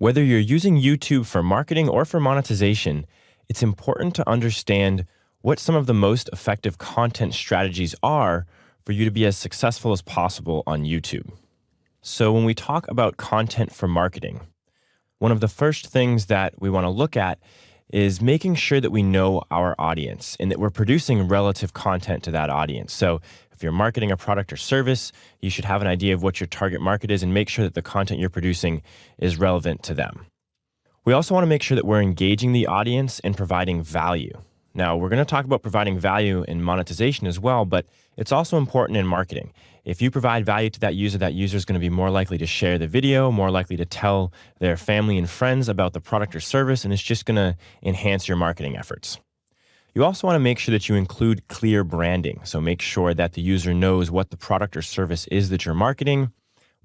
Whether you're using YouTube for marketing or for monetization, it's important to understand what some of the most effective content strategies are for you to be as successful as possible on YouTube. So when we talk about content for marketing, one of the first things that we want to look at is making sure that we know our audience and that we're producing relative content to that audience. So if you're marketing a product or service, you should have an idea of what your target market is and make sure that the content you're producing is relevant to them. We also want to make sure that we're engaging the audience and providing value. Now, we're going to talk about providing value in monetization as well, but it's also important in marketing. If you provide value to that user is going to be more likely to share the video, more likely to tell their family and friends about the product or service, and it's just going to enhance your marketing efforts. You also want to make sure that you include clear branding. So make sure that the user knows what the product or service is that you're marketing,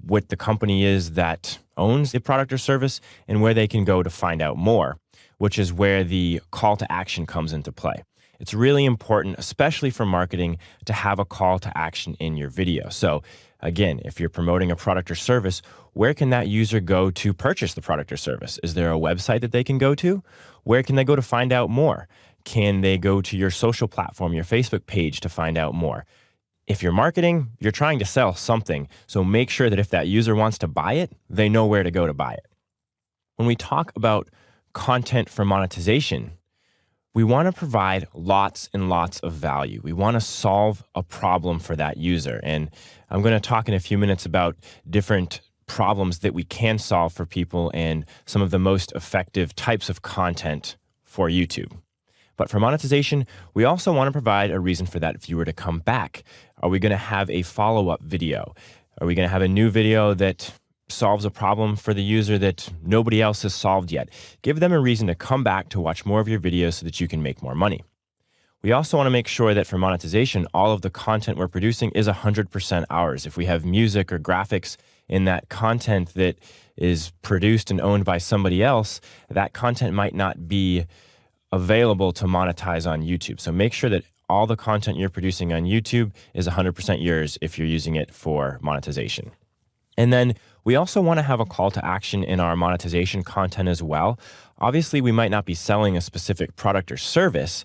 what the company is that owns the product or service, and where they can go to find out more, which is where the call to action comes into play. It's really important, especially for marketing, to have a call to action in your video. So again, if you're promoting a product or service, where can that user go to purchase the product or service? Is there a website that they can go to? Where can they go to find out more? Can they go to your social platform, your Facebook page to find out more? If you're marketing, you're trying to sell something. So make sure that if that user wants to buy it, they know where to go to buy it. When we talk about content for monetization, we want to provide lots and lots of value. We want to solve a problem for that user. And I'm going to talk in a few minutes about different problems that we can solve for people and some of the most effective types of content for YouTube. But for monetization, we also want to provide a reason for that viewer to come back. Are we going to have a follow-up video? Are we going to have a new video that solves a problem for the user that nobody else has solved yet? Give them a reason to come back to watch more of your videos so that you can make more money. We also want to make sure that for monetization, all of the content we're producing is 100% ours. If we have music or graphics in that content that is produced and owned by somebody else, that content might not be available to monetize on YouTube. So make sure that all the content you're producing on YouTube is 100% yours if you're using it for monetization. And then we also want to have a call to action in our monetization content as well. Obviously, we might not be selling a specific product or service,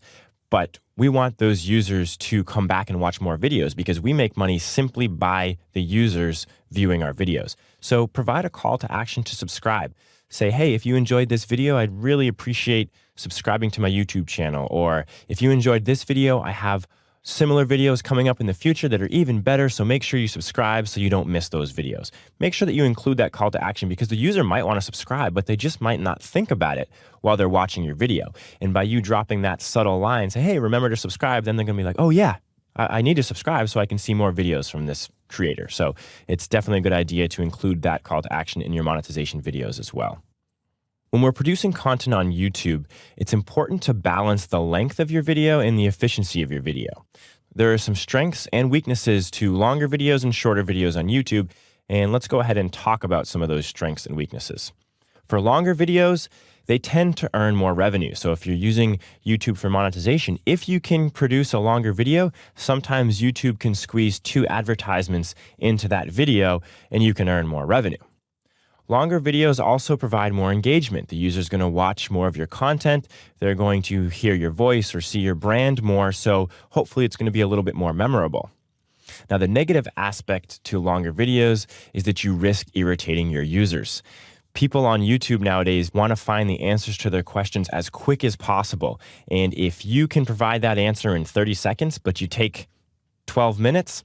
but we want those users to come back and watch more videos because we make money simply by the users viewing our videos. So provide a call to action to subscribe. Say, hey, if you enjoyed this video, I'd really appreciate subscribing to my YouTube channel. Or if you enjoyed this video, I have similar videos coming up in the future that are even better, so make sure you subscribe so you don't miss those videos. Make sure that you include that call to action because the user might want to subscribe, but they just might not think about it while they're watching your video. And by you dropping that subtle line, say, hey, remember to subscribe, then they're going to be like, oh yeah, I need to subscribe so I can see more videos from this creator. So it's definitely a good idea to include that call to action in your monetization videos as well. When we're producing content on YouTube, it's important to balance the length of your video and the efficiency of your video. There are some strengths and weaknesses to longer videos and shorter videos on YouTube, and let's go ahead and talk about some of those strengths and weaknesses. For longer videos, they tend to earn more revenue. So if you're using YouTube for monetization, if you can produce a longer video, sometimes YouTube can squeeze 2 advertisements into that video and you can earn more revenue. Longer videos also provide more engagement. The user's going to watch more of your content. They're going to hear your voice or see your brand more, so hopefully it's going to be a little bit more memorable. Now, the negative aspect to longer videos is that you risk irritating your users. People on YouTube nowadays want to find the answers to their questions as quick as possible. And if you can provide that answer in 30 seconds, but you take 12 minutes,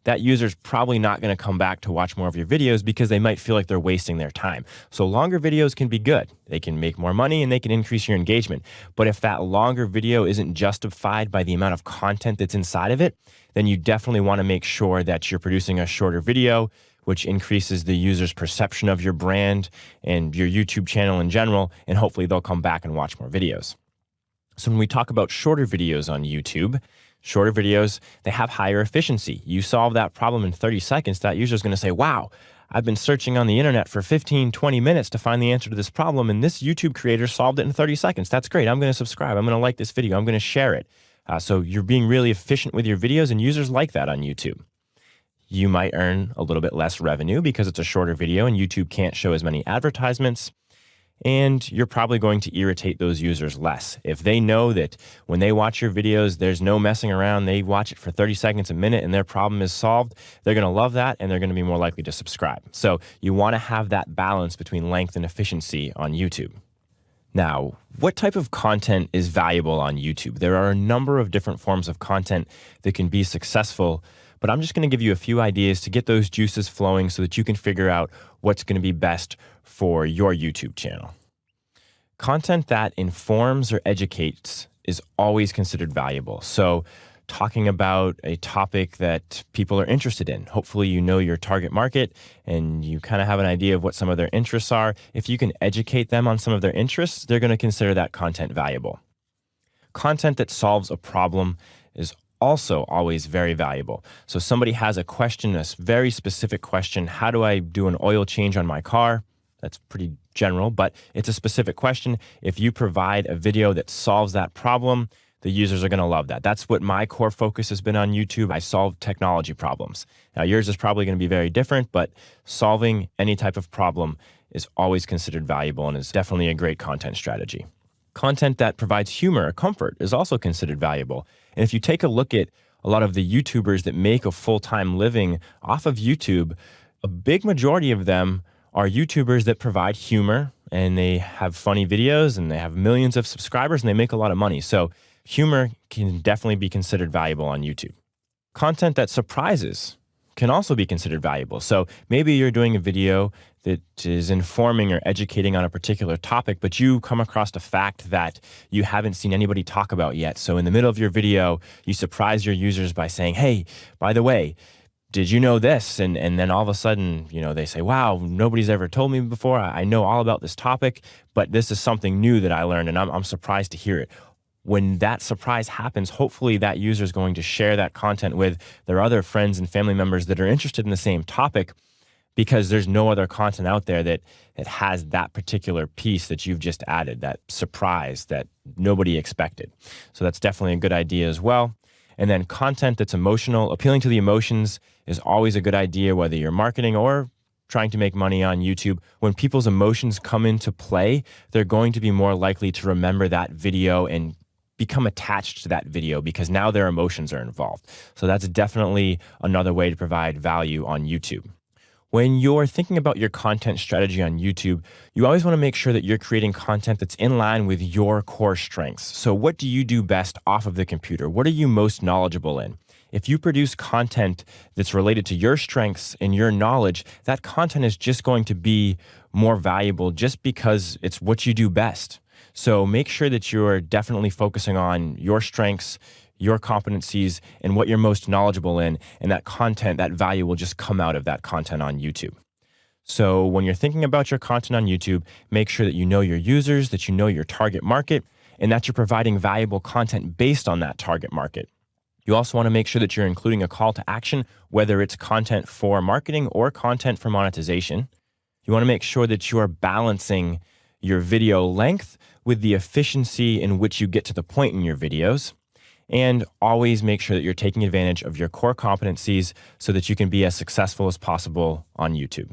that user's probably not going to come back to watch more of your videos because they might feel like they're wasting their time. So longer videos can be good. They can make more money and they can increase your engagement. But if that longer video isn't justified by the amount of content that's inside of it, then you definitely want to make sure that you're producing a shorter video, which increases the user's perception of your brand and your YouTube channel in general, and hopefully they'll come back and watch more videos. So when we talk about shorter videos on YouTube, shorter videos, they have higher efficiency. You solve that problem in 30 seconds, that user's going to say, wow, I've been searching on the internet for 15, 20 minutes to find the answer to this problem, and this YouTube creator solved it in 30 seconds. That's great. I'm going to subscribe. I'm going to like this video. I'm going to share it. So you're being really efficient with your videos, and users like that on YouTube. You might earn a little bit less revenue because it's a shorter video and YouTube can't show as many advertisements. and you're probably going to irritate those users less. If they know that when they watch your videos, there's no messing around, they watch it for 30 seconds a minute and their problem is solved, they're going to love that and they're going to be more likely to subscribe. So you want to have that balance between length and efficiency on YouTube. Now, what type of content is valuable on YouTube? There are a number of different forms of content that can be successful, but I'm just going to give you a few ideas to get those juices flowing so that you can figure out what's going to be best for your YouTube channel. Content that informs or educates is always considered valuable. So talking about a topic that people are interested in. Hopefully you know your target market and you kind of have an idea of what some of their interests are. If you can educate them on some of their interests, they're going to consider that content valuable. Content that solves a problem is also always very valuable. So somebody has a question, a very specific question, how do I do an oil change on my car? That's pretty general, but it's a specific question. If you provide a video that solves that problem, the users are going to love that. That's what my core focus has been on YouTube. I solve technology problems. Now, yours is probably going to be very different, but solving any type of problem is always considered valuable and is definitely a great content strategy. Content that provides humor or comfort is also considered valuable. And if you take a look at a lot of the YouTubers that make a full-time living off of YouTube, a big majority of them are YouTubers that provide humor and they have funny videos and they have millions of subscribers and they make a lot of money. So humor can definitely be considered valuable on YouTube. Content that surprises can also be considered valuable. So maybe you're doing a video that is informing or educating on a particular topic, but you come across a fact that you haven't seen anybody talk about yet. So in the middle of your video, you surprise your users by saying, hey, by the way, did you know this? And then all of a sudden, they say, wow, nobody's ever told me before. I know all about this topic, but this is something new that I learned and I'm surprised to hear it. When that surprise happens, hopefully that user is going to share that content with their other friends and family members that are interested in the same topic, because there's no other content out there that has that particular piece that you've just added, that surprise that nobody expected. So that's definitely a good idea as well. And then content that's emotional, appealing to the emotions is always a good idea, whether you're marketing or trying to make money on YouTube. When people's emotions come into play, they're going to be more likely to remember that video and become attached to that video because now their emotions are involved. So that's definitely another way to provide value on YouTube. When you're thinking about your content strategy on YouTube, you always want to make sure that you're creating content that's in line with your core strengths. So what do you do best off of the computer? What are you most knowledgeable in? If you produce content that's related to your strengths and your knowledge, that content is just going to be more valuable just because it's what you do best. So make sure that you're definitely focusing on your strengths, your competencies, and what you're most knowledgeable in, and that content, that value will just come out of that content on YouTube. So when you're thinking about your content on YouTube, make sure that you know your users, that you know your target market, and that you're providing valuable content based on that target market. You also want to make sure that you're including a call to action, whether it's content for marketing or content for monetization. You want to make sure that you are balancing your video length with the efficiency in which you get to the point in your videos. And always make sure that you're taking advantage of your core competencies so that you can be as successful as possible on YouTube.